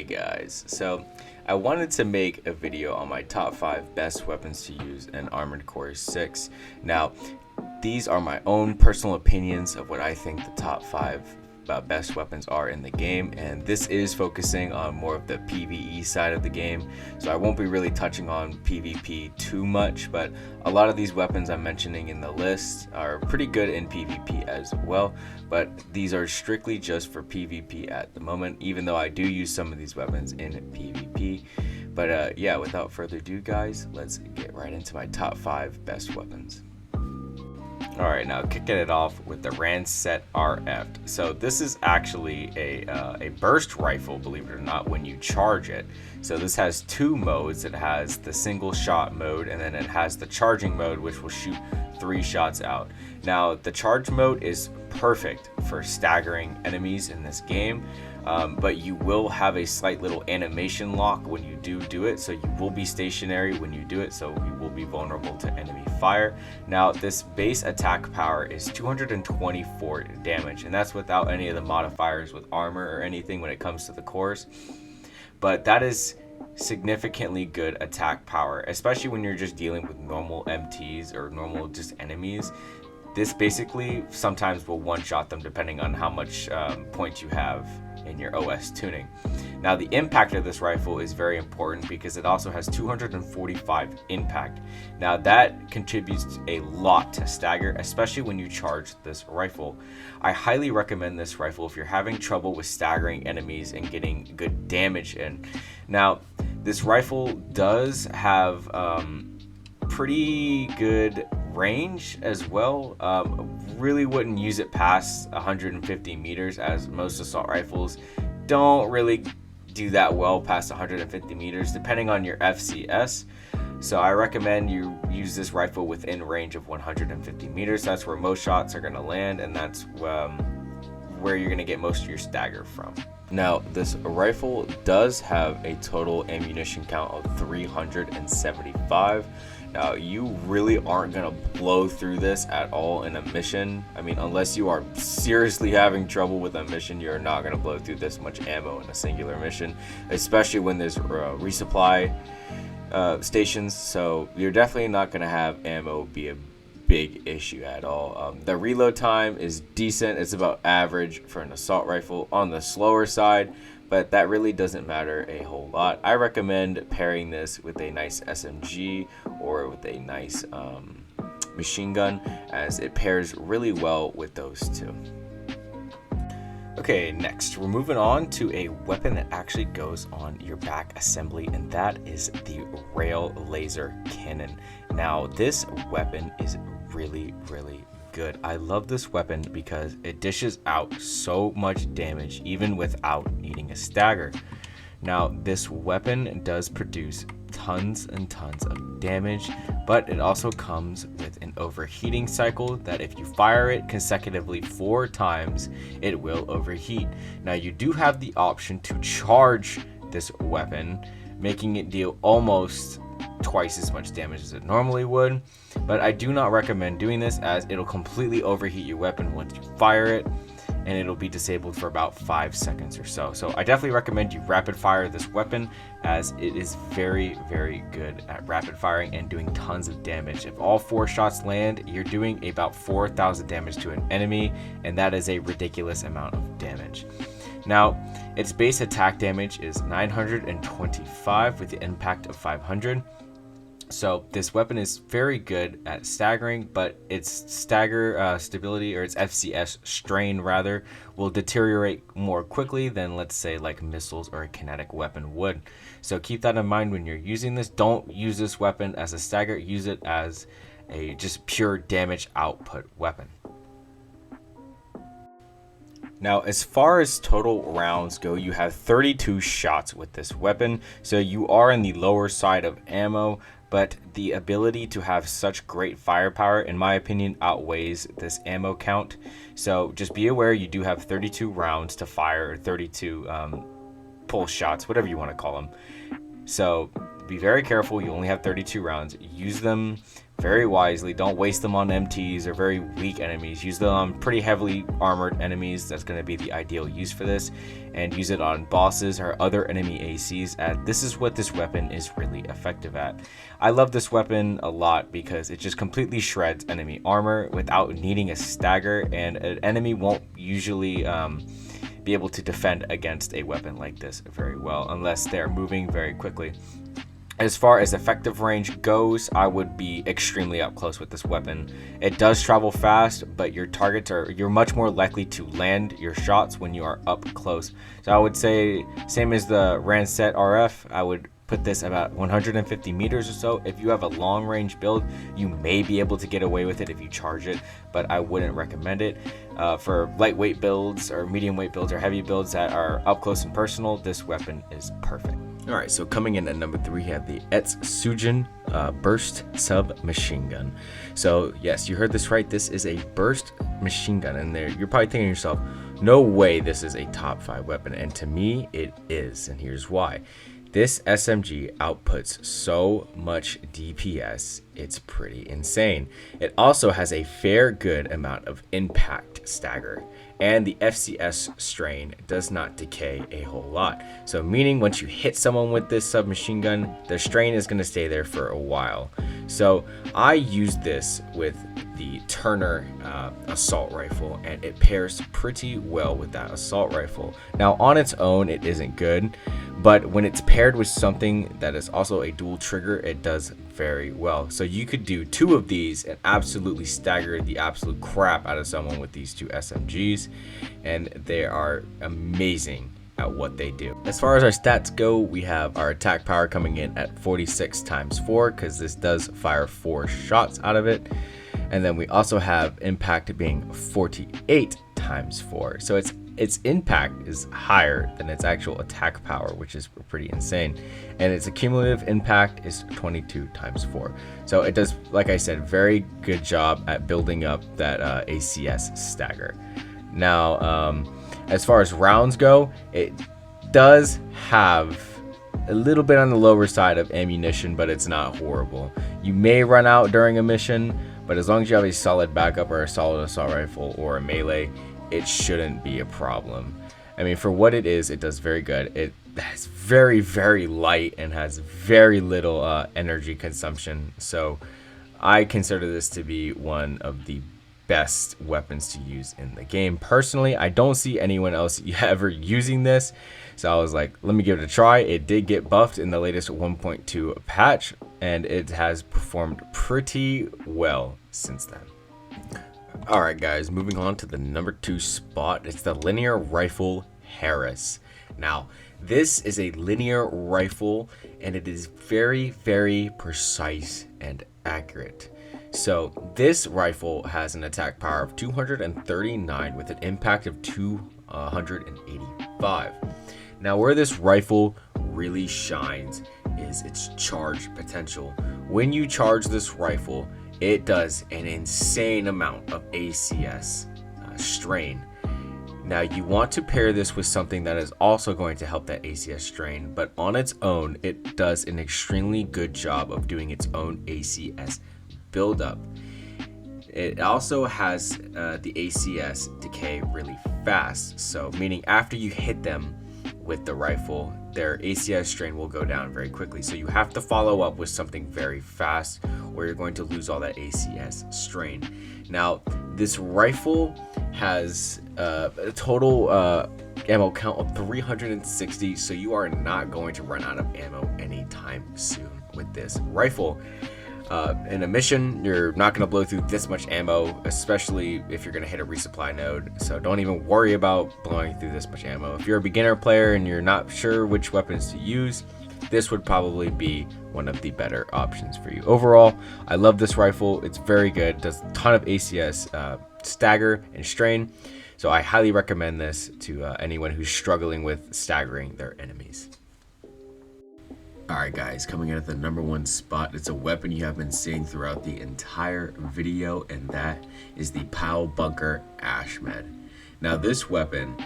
guys, so I wanted to make a video on my top 5 best weapons to use in Armored Core 6. Now, these are my own personal opinions of what I think the top 5 best weapons are in the game, and this is focusing on more of the PvE side of the game, so I won't be really touching on PvP too much, but a lot of these weapons I'm mentioning in the list are pretty good in PvP as well, but these are strictly just for PvP at the moment, even though I do use some of these weapons in PvP. But yeah, without further ado guys, let's get right into my top 5 best weapons. Alright, now kicking it off with the Rancet RF. So this is actually a burst rifle, believe it or not, when you charge it. So this has 2 modes. It has the single shot mode, and then it has the charging mode, which will shoot 3 shots out. Now the charge mode is perfect for staggering enemies in this game, but you will have a slight little animation lock when you do it, so you will be stationary when you do it, so you will be vulnerable to enemy fire. Now this base attack power is 224 damage, and that's without any of the modifiers with armor or anything when it comes to the cores, but that is significantly good attack power, especially when you're just dealing with normal MTs or normal just enemies. This basically sometimes will one-shot them depending on how much points you have in your OS tuning. Now the impact of this rifle is very important because it also has 245 impact. Now that contributes a lot to stagger, especially when you charge this rifle. I highly recommend this rifle if you're having trouble with staggering enemies and getting good damage in. Now this rifle does have pretty good range as well. Really wouldn't use it past 150 meters, as most assault rifles don't really do that well past 150 meters depending on your FCS. So I recommend you use this rifle within range of 150 meters. That's where most shots are going to land, and that's where you're going to get most of your stagger from. Now this rifle does have a total ammunition count of 375. Now you really aren't going to blow through this at all in a mission. I mean, unless you are seriously having trouble with a mission, you're not going to blow through this much ammo in a singular mission, especially when there's resupply stations. So you're definitely not going to have ammo be a big issue at all. The reload time is decent. It's about average for an assault rifle, on the slower side, but that really doesn't matter a whole lot. I recommend pairing this with a nice SMG or with a nice machine gun, as it pairs really well with those two. Okay, next we're moving on to a weapon that actually goes on your back assembly, and that is the rail laser cannon. Now this weapon is really good. I love this weapon because it dishes out so much damage even without needing a stagger. Now this weapon does produce tons and tons of damage, but it also comes with an overheating cycle that if you fire it consecutively 4 times, it will overheat. Now you do have the option to charge this weapon, making it deal almost twice as much damage as it normally would, but I do not recommend doing this, as it'll completely overheat your weapon once you fire it, and it'll be disabled for about 5 seconds or so. So I definitely recommend you rapid fire this weapon, as it is very good at rapid firing and doing tons of damage. If all 4 shots land, you're doing about 4,000 damage to an enemy, and that is a ridiculous amount of damage. Now its base attack damage is 925 with the impact of 500. So this weapon is very good at staggering, but its stagger stability, or its FCS strain rather, will deteriorate more quickly than, let's say, like missiles or a kinetic weapon would. So keep that in mind when you're using this. Don't use this weapon as a stagger, use it as a just pure damage output weapon. Now as far as total rounds go, you have 32 shots with this weapon, so you are in the lower side of ammo, but the ability to have such great firepower, in my opinion, outweighs this ammo count. So just be aware you do have 32 rounds to fire, or 32 pull shots, whatever you want to call them. So be very careful. You only have 32 rounds. Use them very wisely. Don't waste them on MTs or very weak enemies. Use them on pretty heavily armored enemies. That's going to be the ideal use for this. And use it on bosses or other enemy ACs, as this is what this weapon is really effective at. I love this weapon a lot because it just completely shreds enemy armor without needing a stagger, and an enemy won't usually be able to defend against a weapon like this very well unless they're moving very quickly. As far as effective range goes, I would be extremely up close with this weapon. It does travel fast, but you're much more likely to land your shots when you are up close. So I would say, same as the Rancet RF, I would put this about 150 meters or so. If you have a long range build, you may be able to get away with it if you charge it, but I wouldn't recommend it. For lightweight builds or medium weight builds or heavy builds that are up close and personal, this weapon is perfect. Alright, so coming in at number 3, we have the Etsujin Burst Submachine Gun. So yes, you heard this right, this is a burst machine gun, and you're probably thinking to yourself, no way this is a top 5 weapon, and to me it is, and here's why. This SMG outputs so much DPS, it's pretty insane. It also has a fair good amount of impact stagger, and the FCS strain does not decay a whole lot. So meaning once you hit someone with this submachine gun, the strain is going to stay there for a while. So I use this with the Turner assault rifle, and it pairs pretty well with that assault rifle. Now on its own it isn't good, but when it's paired with something that is also a dual trigger, it does very well. So you could do 2 of these and absolutely stagger the absolute crap out of someone with these 2 SMGs, and they are amazing at what they do. As far as our stats go, we have our attack power coming in at 46 times 4 because this does fire 4 shots out of it. And then we also have impact being 48 times 4. So its impact is higher than its actual attack power, which is pretty insane. And its accumulative impact is 22 times 4. So it does, like I said, very good job at building up that ACS stagger. Now, as far as rounds go, it does have a little bit on the lower side of ammunition, but it's not horrible. You may run out during a mission, but as long as you have a solid backup or a solid assault rifle or a melee, it shouldn't be a problem. I mean, for what it is, it does very good. It is very, very light and has very little energy consumption. So I consider this to be one of the best weapons to use in the game. Personally, I don't see anyone else ever using this, so I was like, let me give it a try. It did get buffed in the latest 1.2 patch, and it has performed pretty well since then. Alright guys, moving on to the number 2 spot. It's the linear rifle Harris. Now, this is a linear rifle, and it is very, very precise and accurate. So this rifle has an attack power of 239 with an impact of 285. Now where this rifle really shines is its charge potential. When you charge this rifle, it does an insane amount of ACS strain. Now you want to pair this with something that is also going to help that ACS strain, but on its own it does an extremely good job of doing its own ACS build up. It also has the ACS decay really fast, so meaning after you hit them with the rifle, their ACS strain will go down very quickly. So you have to follow up with something very fast, or you're going to lose all that ACS strain. Now this rifle has a total ammo count of 360, so you are not going to run out of ammo anytime soon with this rifle. In a mission, you're not going to blow through this much ammo, especially if you're going to hit a resupply node, so don't even worry about blowing through this much ammo. If you're a beginner player and you're not sure which weapons to use, this would probably be one of the better options for you. Overall, I love this rifle. It's very good, does a ton of ACS stagger and strain, so I highly recommend this to anyone who's struggling with staggering their enemies. Alright guys, coming in at the number 1 spot, it's a weapon you have been seeing throughout the entire video, and that is the POW Bunker Ashmed. Now this weapon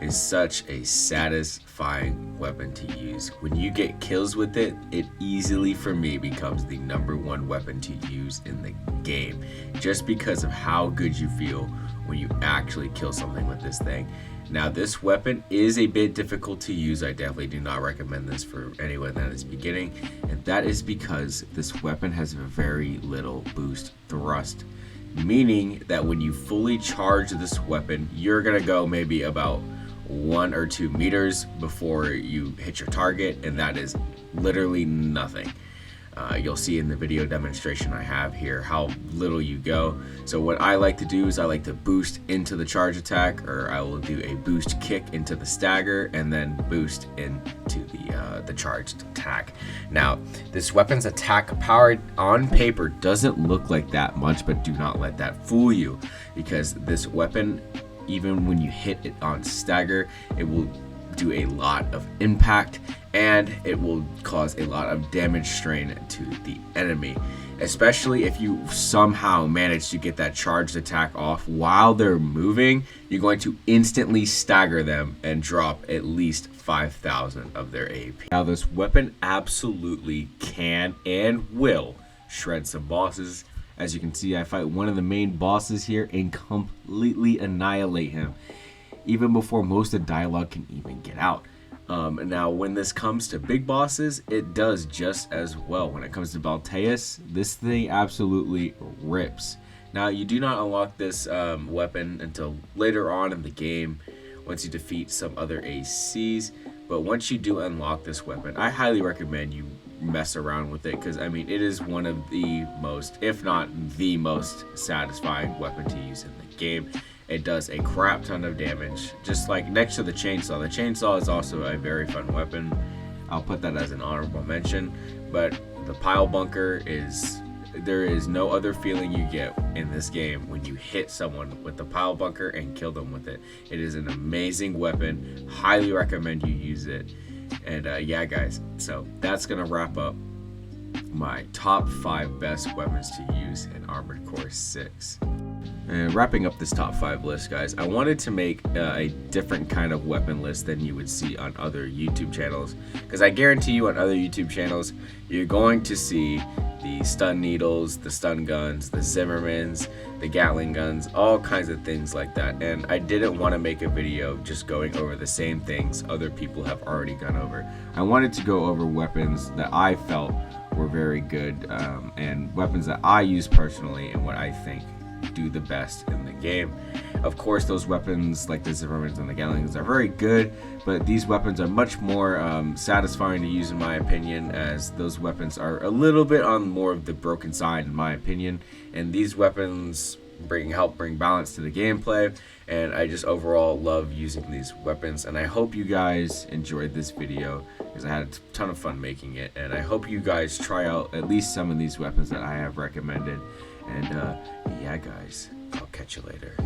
is such a satisfying weapon to use. When you get kills with it, it easily for me becomes the #1 weapon to use in the game, just because of how good you feel when you actually kill something with this thing. Now, this weapon is a bit difficult to use. I definitely do not recommend this for anyone that is beginning, and that is because this weapon has very little boost thrust, meaning that when you fully charge this weapon, you're gonna go maybe about 1 or 2 meters before you hit your target, and that is literally nothing. You'll see in the video demonstration I have here how little you go. So what I like to do is I like to boost into the charge attack, or I will do a boost kick into the stagger and then boost into the charged attack. Now, this weapon's attack power on paper doesn't look like that much, but do not let that fool you, because this weapon, even when you hit it on stagger, it will do a lot of impact and it will cause a lot of damage strain to the enemy, especially if you somehow manage to get that charged attack off while they're moving. You're going to instantly stagger them and drop at least 5,000 of their AP. Now, this weapon absolutely can and will shred some bosses. As you can see, I fight one of the main bosses here and completely annihilate him, even before most of the dialogue can even get out. Now, when this comes to big bosses, it does just as well. When it comes to Balteus, this thing absolutely rips. Now, you do not unlock this weapon until later on in the game, once you defeat some other ACs. But once you do unlock this weapon, I highly recommend you mess around with it, because I mean, it is one of the most, if not the most satisfying weapon to use in the game. It does a crap ton of damage, just like next to the chainsaw. The chainsaw is also a very fun weapon. I'll put that as an honorable mention. But the pile bunker is, there is no other feeling you get in this game when you hit someone with the pile bunker and kill them with it. It is an amazing weapon. Highly recommend you use it. And yeah, guys, so that's gonna wrap up my top 5 best weapons to use in Armored Core 6. And wrapping up this top 5 list, guys, I wanted to make a different kind of weapon list than you would see on other YouTube channels, because I guarantee you on other YouTube channels you're going to see the stun needles, the stun guns, the Zimmermans, the Gatling guns, all kinds of things like that. And I didn't want to make a video just going over the same things other people have already gone over. I wanted to go over weapons that I felt were very good, and weapons that I use personally and what I think do the best in the game. Of course, those weapons like the Zimmermans and the Gatlings are very good, but these weapons are much more satisfying to use in my opinion, as those weapons are a little bit on more of the broken side in my opinion, and these weapons help bring balance to the gameplay, and I just overall love using these weapons. And I hope you guys enjoyed this video, because I had a ton of fun making it, and I hope you guys try out at least some of these weapons that I have recommended. And yeah, guys, I'll catch you later.